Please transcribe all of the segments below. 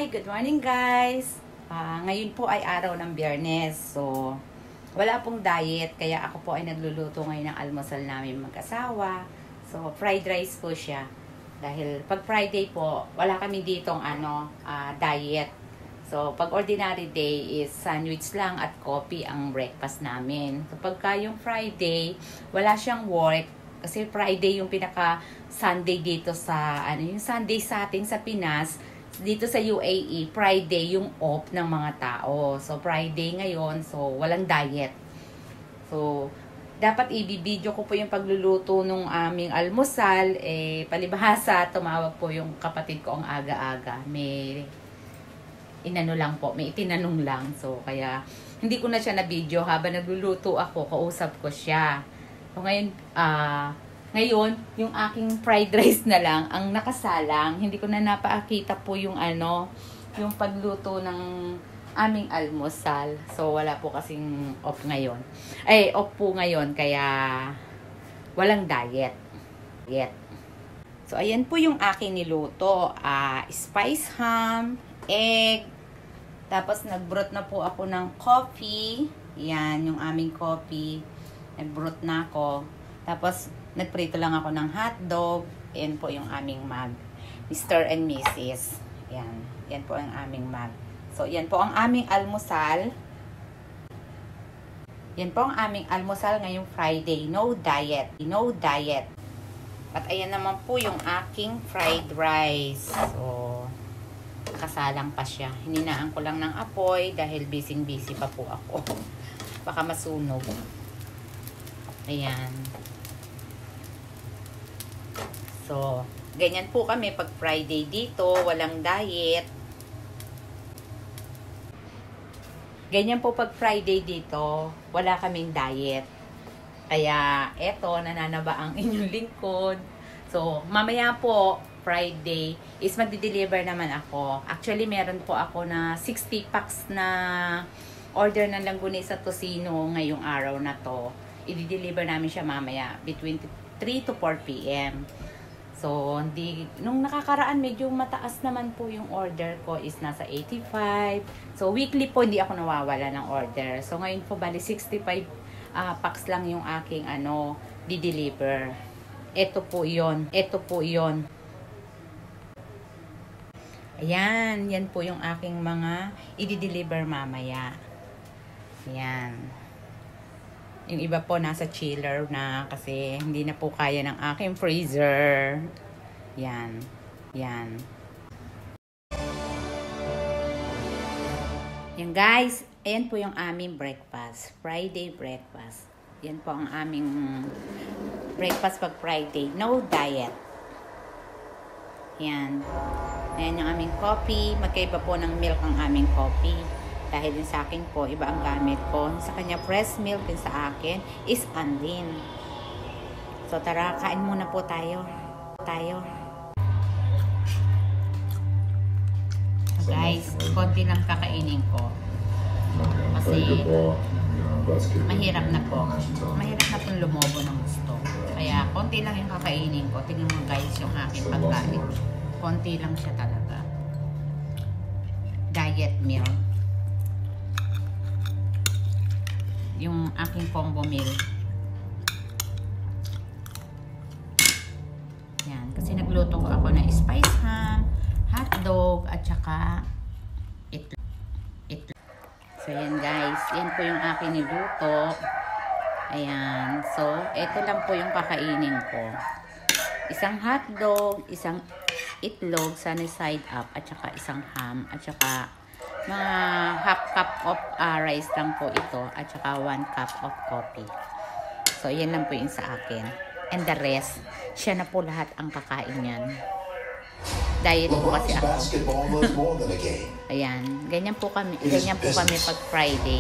Hi! Good morning guys! Ngayon po ay araw ng Biyernes. So, wala pong diet. Kaya ako po ay nagluluto ngayon ng almusal namin mag-asawa. So, fried rice po siya. Dahil pag Friday po, wala kami ditong diet. So, pag ordinary day is sandwich lang at coffee ang breakfast namin. Kapag yung Friday, wala siyang work. Kasi Friday yung pinaka-Sunday dito sa, yung Sunday sa atin sa Pinas, dito sa UAE, Friday yung off ng mga tao. So, Friday ngayon, so, walang diet. So, dapat i-video ko po yung pagluluto ng aming almusal. Palibhasa, tumawag po yung kapatid ko ang aga-aga. May itinanong lang. So, kaya, hindi ko na siya na-video. Habang nagluluto ako, kausap ko siya. So, ngayon, yung aking fried rice na lang, ang nakasalang, hindi ko na napakita po yung yung pagluto ng aming almusal. So, wala po kasing off ngayon. Off po ngayon, kaya walang diet. So, ayan po yung aking niluto. Spice ham, egg, tapos nagbrot na po ako ng coffee. Yan, yung aming coffee. Nagbrot na ako. Tapos, nagprito lang ako ng hotdog. Yan po yung aming mug. Mr. and Mrs. Yan. Yan po ang aming mug. So, yan po ang aming almusal. Yan po ang aming almusal ngayong Friday. No diet. No diet. At ayan naman po yung aking fried rice. So, nakasalang pa siya. Hininaan ko lang ng apoy dahil busy-busy pa po ako. Baka masunog. Ayan. So, ganyan po kami pag Friday dito, walang diet. Ganyan po pag Friday dito, wala kaming diet. Kaya, eto, nananaba ang inyong lingkod. So, mamaya po, Friday, is magdi-deliver naman ako. Actually, meron po ako na 60 packs na order ng langgunisa tocino ngayong araw na to. I-deliver namin siya mamaya between 3 to 4 p.m. So, nung nakakaraan, medyo mataas naman po yung order ko is nasa 85. So, weekly po, hindi ako nawawala ng order. So, ngayon po, bali 65 packs lang yung aking di-deliver. Ito po yon. Ayan, yan po yung aking mga i-deliver mamaya. Ayan. Yung iba po nasa chiller na kasi hindi na po kaya ng aking freezer. Yan. Yan. Yan guys, ayan po yung aming breakfast. Friday breakfast. Yan po ang aming breakfast pag Friday. No diet. Yan. Ayan yung aming coffee. Magkaiba po ng milk ang aming coffee. Dahil din sa akin po, iba ang gamit ko. Sa kanya, fresh milk din sa akin is unlean. So, tara, kain muna po tayo. So, guys, konti lang kakainin ko. Kasi, mahirap na po. Mahirap na pong lumobo ng gusto. Kaya, konti lang yung kakainin ko. Tingnan mo guys, yung aking pagkain. Konti lang siya talaga. Diet meal. Yung aking combo meal. Yan. Kasi nagluto ko ako ng spice ham, hotdog, at saka itlog. So, yan guys. Yan po yung aking niluto. Ayan. So, ito lang po yung kakainin ko. Isang hotdog, isang itlog, sunny side up, at saka isang ham, at saka mga half cup of rice lang po ito at saka 1 cup of coffee. So, yan lang po yung sa akin. And the rest, siya na po lahat ang kakain yan. Diet po kasi ako. Ayan. Ganyan po kami pag Friday.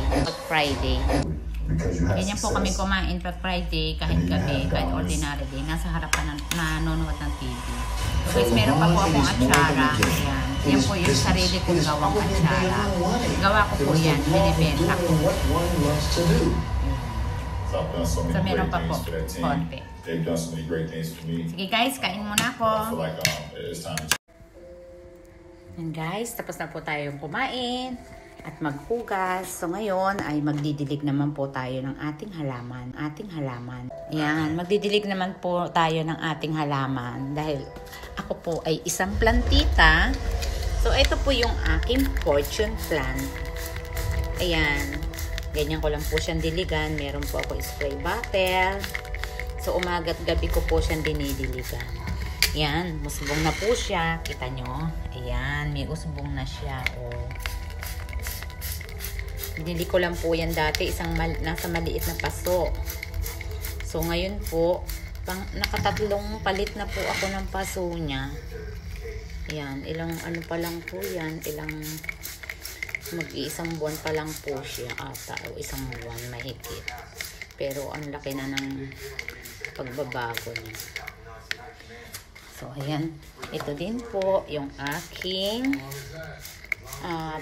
Ganyan po kami kumain pag Friday, kahit gabi, kahit ordinary day. Nasa harapan nanonood ng TV. Guys, meron pa po akong atsara. Ayan. Yan po yung sarili kong gawang atsara. Gawa ko po yan. Binibenta ko. So, meron pa po. Konti. Sige guys, kain muna ako. And guys, tapos na po tayong kumain at maghugas. So ngayon ay magdidilig naman po tayo ng ating halaman. Ayan, magdidilig naman po tayo ng ating halaman dahil ako po ay isang plantita. So ito po yung aking fortune plant. Ayan, ganyan ko lang po siyang diligan. Meron po ako spray bottle. So umagat gabi ko po siyang dinidiligan. Yan, musbong na po siya. Kita nyo? Ayan, may usbong na siya. Oh. Binili ko lang po yan dati. Nasa maliit na paso. So, ngayon po, nakatatlong palit na po ako ng paso niya. Ayan, ilang ano pa lang po yan. Mag-iisang buwan pa lang po siya ata. O isang buwan, mahigit. Pero, ang laki na ng pagbabago niya. So, ayan. Ito din po yung aking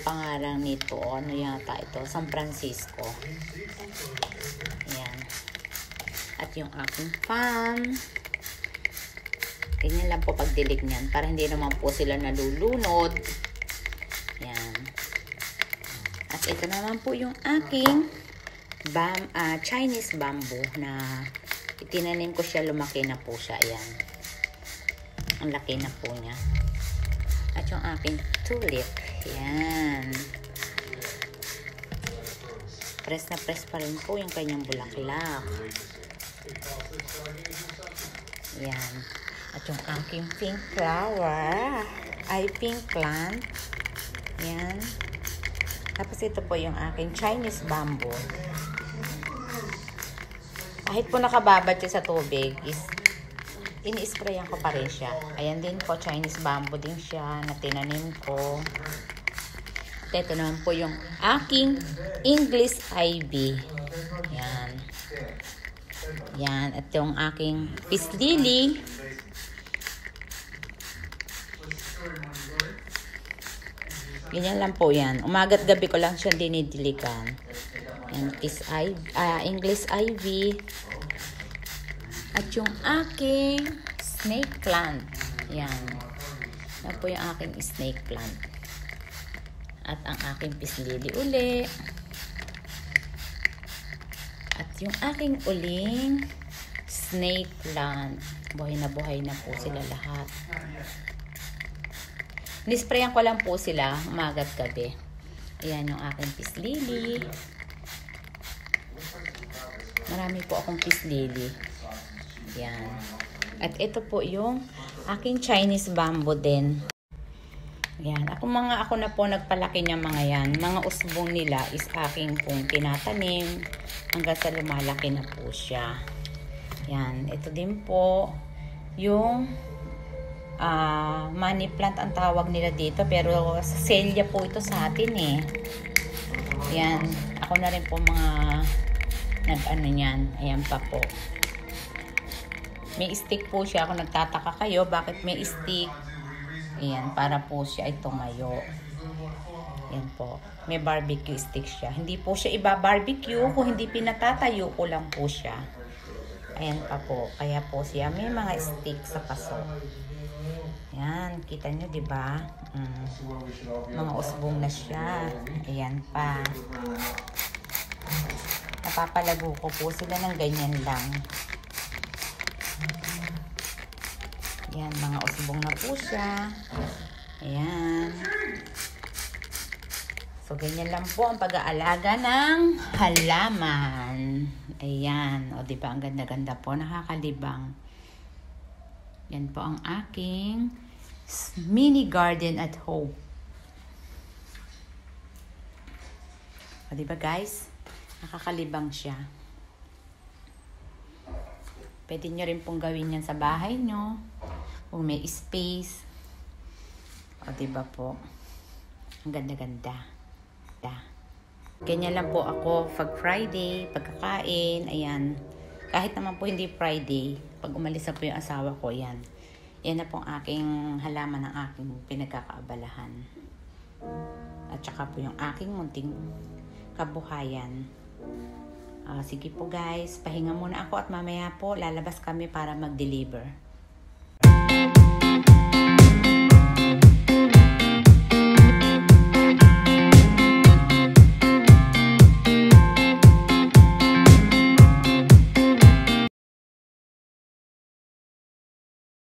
pangalan nito. Ano yata ito? San Francisco. Ayan. At yung aking fan. Ganyan lang po pagdilig niyan. Para hindi naman po sila nalulunod. Ayan. At ito naman po yung aking Chinese bamboo na itinanim ko siya. Lumaki na po siya. Ayan. Ang laki na po niya. At yung aking tulip. Yan. Press na press pa rin po yung kanyang bulaklak. Yan. At yung aking pink flower. Ay, pink plant. Yan. Tapos ito po yung aking Chinese bamboo. Kahit po nakababad siya sa tubig, ini-sprayan ko pa rin siya. Ayan din po, Chinese bamboo din siya na tinanim ko. At ito naman po yung aking English ivy. Yan. Yan. At yung aking peace lily. Ganyan lang po yan. Umaga't gabi ko lang siya dinidiligan. Yan, English ivy. At yung aking snake plant. Yan. Yan po yung aking snake plant. At ang aking peace lily uli. At yung aking uling snake plant. Buhay na po sila lahat. Nisprayan ko lang po sila umaga't gabi. Ayan yung aking peace lily. Marami po akong peace lily. Yan. At ito po yung aking Chinese bamboo din. Yan. Ako na po nagpalaki niya mga yan. Mga usbong nila is aking pong tinatanim hanggang sa lumalaki na po siya. Yan. Ito din po yung money plant ang tawag nila dito. Pero sa selya po ito sa atin eh. Yan. Ako na rin po mga nag-ano yan. Ayan pa po. May stick po siya. Kung nagtataka kayo, bakit may stick? Ayan, para po siya ay tumayo. Ayan po. May barbecue stick siya. Hindi po siya iba-barbecue. Kung hindi pinatatayo ko lang po siya. Ayan pa po. Kaya po siya may mga stick sa paso. Ayan, kita nyo, diba? Mga usbong na siya. Ayan pa. Napapalago ko po sila ng ganyan lang. Ayan, mga usbong na po siya. Ayan. So, ganyan lang po ang pag-aalaga ng halaman. Ayan. O, diba? Ang ganda-ganda po. Nakakalibang. Yan po ang aking mini garden at home. O, diba guys? Nakakalibang siya. Pwede nyo rin pong gawin yan sa bahay nyo. Kung may space. O, diba po? Ang ganda-ganda. Ganyan lang po ako pag Friday, pagkakain, ayan. Kahit naman po hindi Friday, pag umalis na po yung asawa ko, yan. Yan na po ang aking halaman ng aking pinagkakaabalahan. At saka po yung aking munting kabuhayan. Sige po guys, pahinga muna ako at mamaya po lalabas kami para mag-deliver.